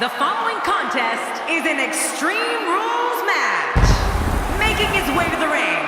The following contest is an Extreme Rules match. Making his way to the ring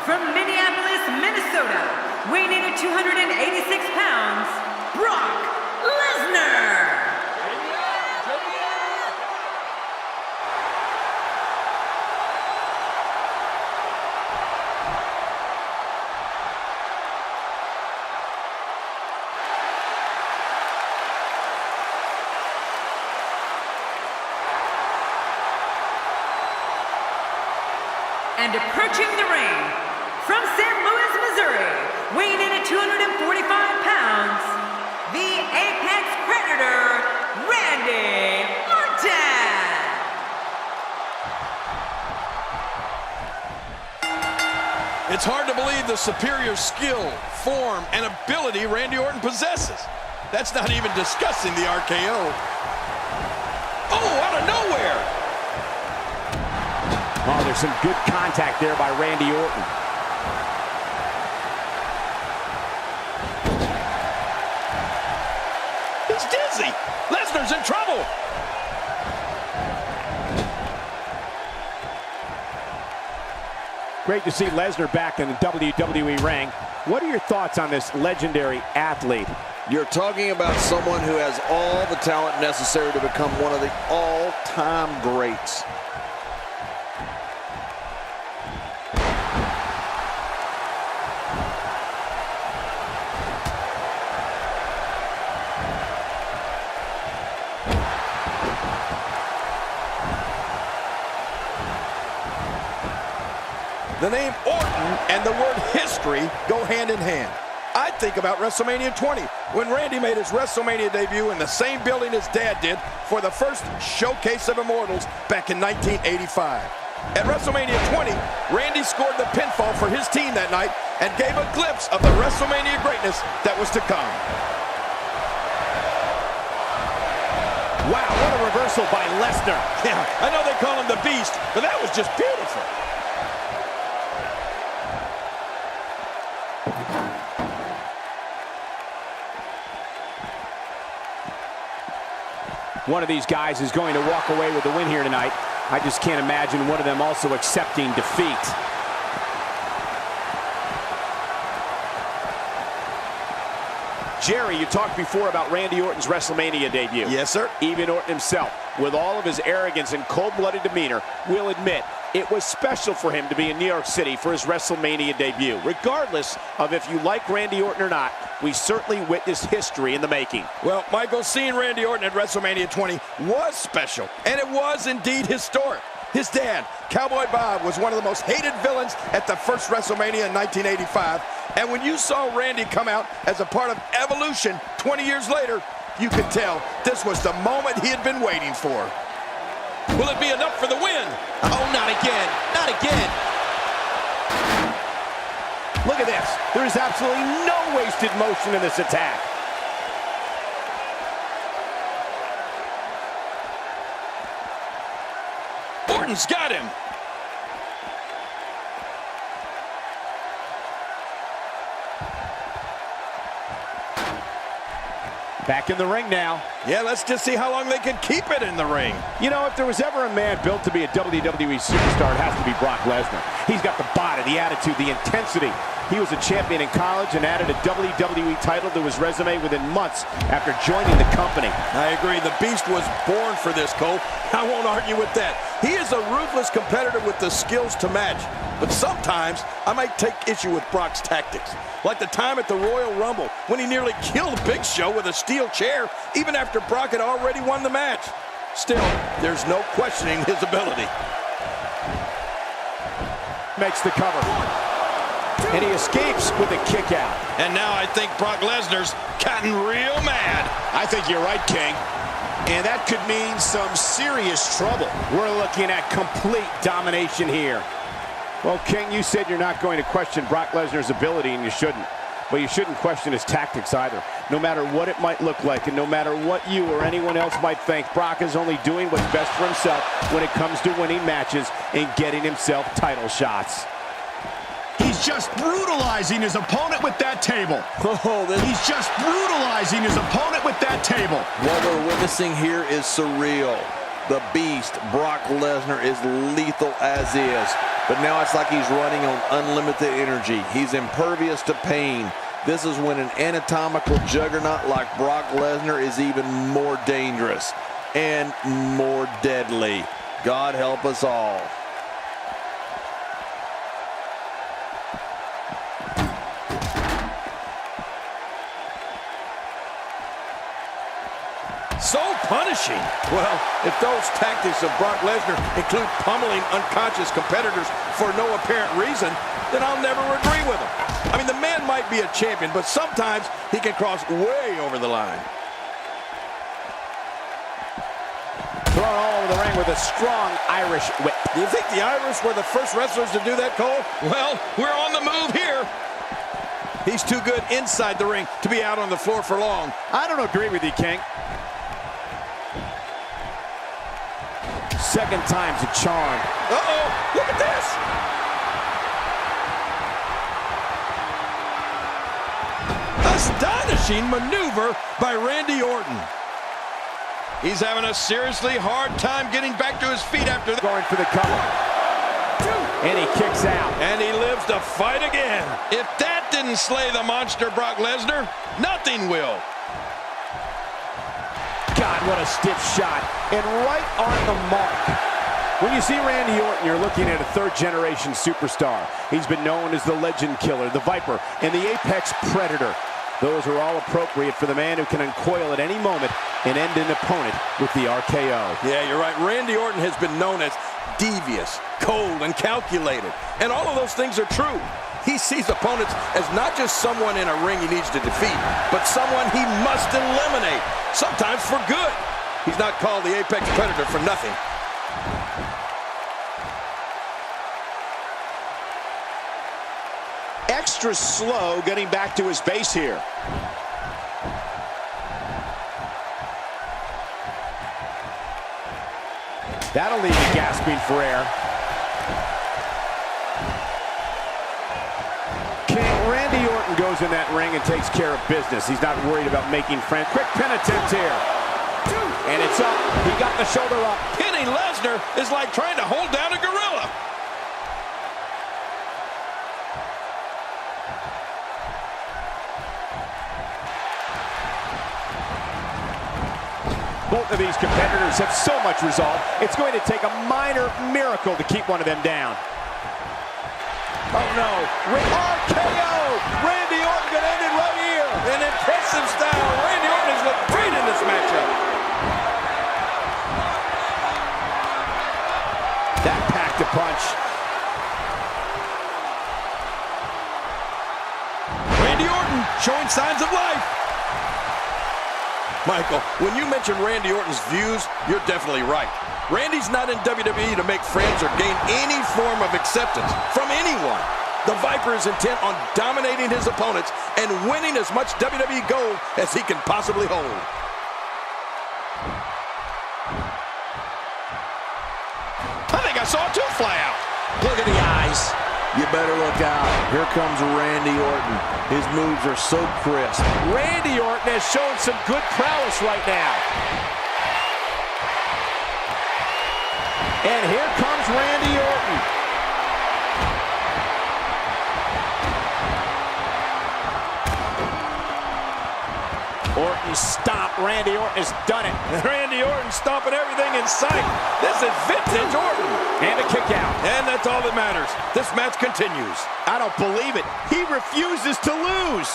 from Minneapolis, Minnesota, weighing in at 286 pounds, Brock Lesnar. And approaching the ring, from St. Louis, Missouri, weighing in at 245 pounds, the Apex Predator, Randy Orton! It's hard to believe the superior skill, form, and ability Randy Orton possesses. That's not even discussing the RKO. Oh, out of nowhere! Oh, there's some good contact there by Randy Orton. He's dizzy. Lesnar's in trouble. Great to see Lesnar back in the WWE ring. What are your thoughts on this legendary athlete? You're talking about someone who has all the talent necessary to become one of the all-time greats. The name Orton and the word history go hand in hand. I think about WrestleMania 20, when Randy made his WrestleMania debut in the same building his dad did for the first Showcase of Immortals back in 1985. At WrestleMania 20, Randy scored the pinfall for his team that night and gave a glimpse of the WrestleMania greatness that was to come. Wow, what a reversal by Lesnar. Yeah, I know they call him the Beast, but that was just beautiful. One of these guys is going to walk away with the win here tonight. I just can't imagine one of them also accepting defeat. Jerry, you talked before about Randy Orton's WrestleMania debut. Yes, sir. Even Orton himself, with all of his arrogance and cold-blooded demeanor, will admit it was special for him to be in New York City for his WrestleMania debut. Regardless of if you like Randy Orton or not, we certainly witnessed history in the making. Well, Michael, seeing Randy Orton at WrestleMania 20 was special, and it was indeed historic. His dad, Cowboy Bob, was one of the most hated villains at the first WrestleMania in 1985. And when you saw Randy come out as a part of Evolution 20 years later, you could tell this was the moment he had been waiting for. Will it be enough for the win? Oh, not again. Not again. Look at this. There is absolutely no wasted motion in this attack. Orton's got him. Back in the ring now. Yeah, let's just see how long they can keep it in the ring. You know, if there was ever a man built to be a WWE superstar, it has to be Brock Lesnar. He's got the body, the attitude, the intensity. He was a champion in college and added a WWE title to his resume within months after joining the company. I agree. The Beast was born for this, Cole. I won't argue with that. He is a ruthless competitor with the skills to match. But sometimes I might take issue with Brock's tactics. Like the time at the Royal Rumble when he nearly killed Big Show with a steel chair even after Brock had already won the match. Still, there's no questioning his ability. Makes the cover. And he escapes with a kick out. And now I think Brock Lesnar's gotten real mad. I think you're right, King. And that could mean some serious trouble. We're looking at complete domination here. Well, King, you said you're not going to question Brock Lesnar's ability, and you shouldn't. But you shouldn't question his tactics either. No matter what it might look like, and no matter what you or anyone else might think, Brock is only doing what's best for himself when it comes to winning matches and getting himself title shots. He's He's just brutalizing his opponent with that table. He's just brutalizing his opponent with that table. What we're witnessing here is surreal. The beast, Brock Lesnar, is lethal as is. But now it's like he's running on unlimited energy. He's impervious to pain. This is when an anatomical juggernaut like Brock Lesnar is even more dangerous and more deadly. God help us all. So punishing. Well, if those tactics of Brock Lesnar include pummeling unconscious competitors for no apparent reason, then I'll never agree with him. I mean, the man might be a champion, but sometimes he can cross way over the line. Thrown all over the ring with a strong Irish whip. Do you think the Irish were the first wrestlers to do that, Cole? Well, we're on the move here. He's too good inside the ring to be out on the floor for long. I don't agree with you, King. Second time's a charm. Uh-oh, look at this. Astonishing maneuver by Randy Orton. He's having a seriously hard time getting back to his feet after that. Going for the cover. And he kicks out. And he lives to fight again. If that didn't slay the monster Brock Lesnar, nothing will. God, what a stiff shot. And right on the mark. When you see Randy Orton, you're looking at a third-generation superstar. He's been known as the Legend Killer, the Viper, and the Apex Predator. Those are all appropriate for the man who can uncoil at any moment and end an opponent with the RKO. Yeah, you're right. Randy Orton has been known as devious, cold, and calculated. And all of those things are true. He sees opponents as not just someone in a ring he needs to defeat, but someone he must eliminate, sometimes for good. He's not called the Apex Predator for nothing. Extra slow getting back to his base here. That'll leave you gasping for air. Randy Orton goes in that ring and takes care of business. He's not worried about making friends. Quick pin attempt here. And it's up. He got the shoulder up. Pinning Lesnar is like trying to hold down a gorilla. Both of these competitors have so much resolve. It's going to take a minor miracle to keep one of them down. Oh no, RKO! Randy Orton gonna end it right here. An impressive style. Randy Orton has looked great in this matchup. That packed a punch. Randy Orton showing signs of life. Michael, when you mention Randy Orton's views, you're definitely right. Randy's not in WWE to make friends or gain any form of acceptance from anyone. The Viper is intent on dominating his opponents and winning as much WWE gold as he can possibly hold. I think I saw a tooth fly out. Look at the eyes. You better look out. Here comes Randy Orton. His moves are so crisp. Randy Orton has shown some good prowess right now. And here comes Randy Orton. Orton stomped. Randy Orton has done it. Randy Orton stomping everything in sight. This is vintage Orton. And a kick out. And that's all that matters. This match continues. I don't believe it. He refuses to lose.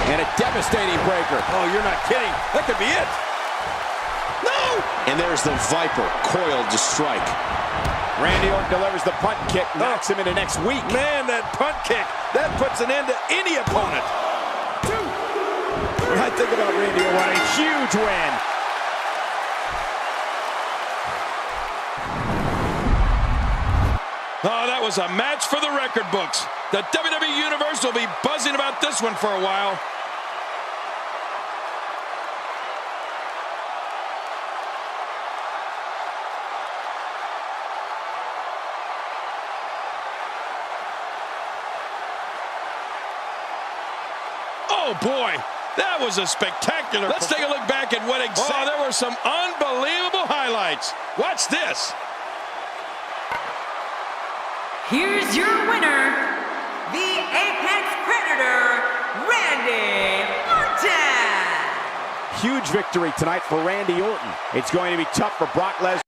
And a devastating breaker. Oh, you're not kidding. That could be it. No! And there's the Viper coiled to strike. Randy Orton delivers the punt kick, knocks him into next week. Man, that punt kick, that puts an end to any opponent. When I think about Randy Orton, what a huge win. Oh, that was a match for the record books. The WWE Universe will be buzzing about this one for a while. Oh, boy. That was a spectacular. Let's take a look back at what exactly. Oh, there were some unbelievable highlights. Watch this. Here's your winner, the Apex Predator, Randy Orton. Huge victory tonight for Randy Orton. It's going to be tough for Brock Lesnar.